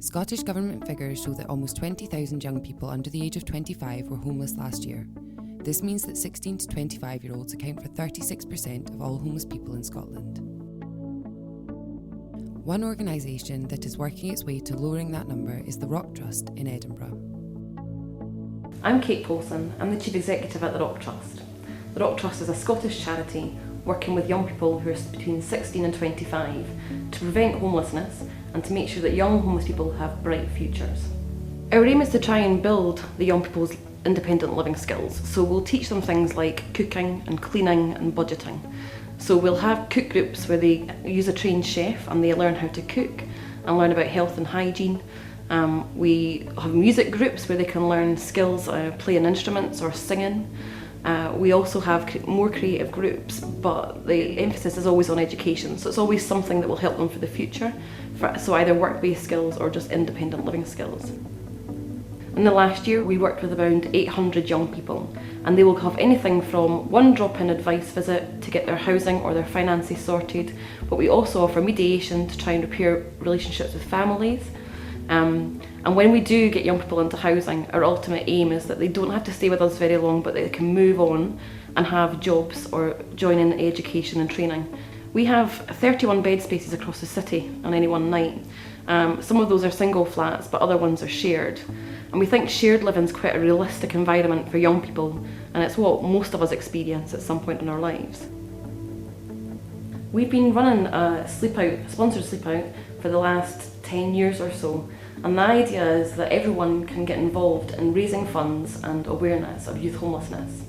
Scottish Government figures show that almost 20,000 young people under the age of 25 were homeless last year. This means that 16 to 25-year-olds account for 36% of all homeless people in Scotland. One organisation that is working its way to lowering that number is the Rock Trust in Edinburgh. I'm Kate Paulson. I'm the Chief Executive at the Rock Trust. The Rock Trust is a Scottish charity working with young people who are between 16 and 25 to prevent homelessness and to make sure that young homeless people have bright futures. Our aim is to try and build the young people's independent living skills. So we'll teach them things like cooking and cleaning and budgeting. So we'll have cook groups where they use a trained chef and they learn how to cook and learn about health and hygiene. We have music groups where they can learn skills, playing instruments or singing. We also have more creative groups, but the emphasis is always on education, so it's always something that will help them for the future, so either work-based skills or just independent living skills. In the last year, we worked with around 800 young people, and they will have anything from one drop-in advice visit to get their housing or their finances sorted, but we also offer mediation to try and repair relationships with families. And when we do get young people into housing, our ultimate aim is that they don't have to stay with us very long, but they can move on and have jobs or join in education and training. We have 31 bed spaces across the city on any one night. Some of those are single flats, but other ones are shared. And we think shared living is quite a realistic environment for young people, and it's what most of us experience at some point in our lives. We've been running a sponsored sleep out for the last 10 years or so, and the idea is that everyone can get involved in raising funds and awareness of youth homelessness.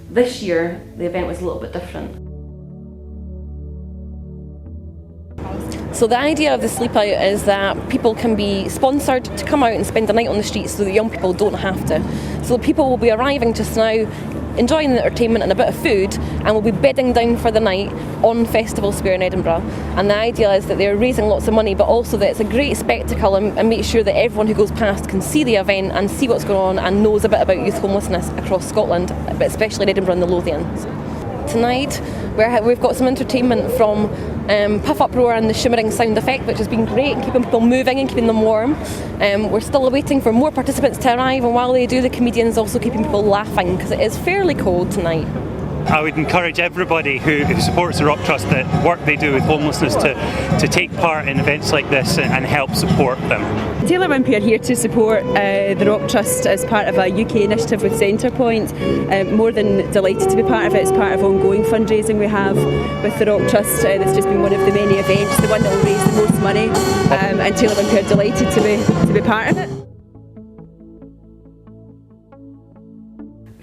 This year, the event was a little bit different. So the idea of the sleep out is that people can be sponsored to come out and spend the night on the streets so that young people don't have to. So people will be arriving just now, enjoying the entertainment and a bit of food, and will be bedding down for the night on Festival Square in Edinburgh. And the idea is that they're raising lots of money, but also that it's a great spectacle and make sure that everyone who goes past can see the event and see what's going on and knows a bit about youth homelessness across Scotland, but especially in Edinburgh and the Lothians. Tonight we've got some entertainment from Puff Uproar and the shimmering sound effect, which has been great, keeping people moving and keeping them warm. We're still waiting for more participants to arrive, and while they do, the comedians also keeping people laughing because it is fairly cold tonight. I would encourage everybody who supports the Rock Trust, the work they do with homelessness, to take part in events like this and help support them. Taylor Wimpey are here to support the Rock Trust as part of a UK initiative with Centrepoint. More than delighted to be part of it. It's part of ongoing fundraising we have with the Rock Trust. That's just been one of the many events, the one that will raise the most money, and Taylor Wimpey are delighted to be part of it.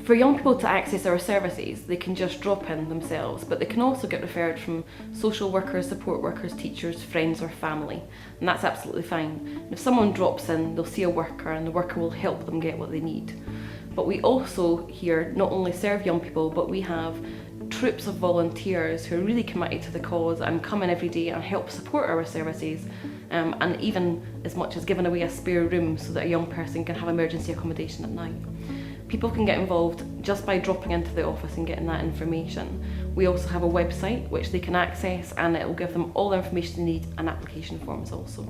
For young people to access our services, they can just drop in themselves, but they can also get referred from social workers, support workers, teachers, friends or family, and that's absolutely fine. And if someone drops in, they'll see a worker and the worker will help them get what they need. But we also here not only serve young people, but we have troops of volunteers who are really committed to the cause and come in every day and help support our services, and even as much as giving away a spare room so that a young person can have emergency accommodation at night. People can get involved just by dropping into the office and getting that information. We also have a website which they can access, and it will give them all the information they need and application forms also.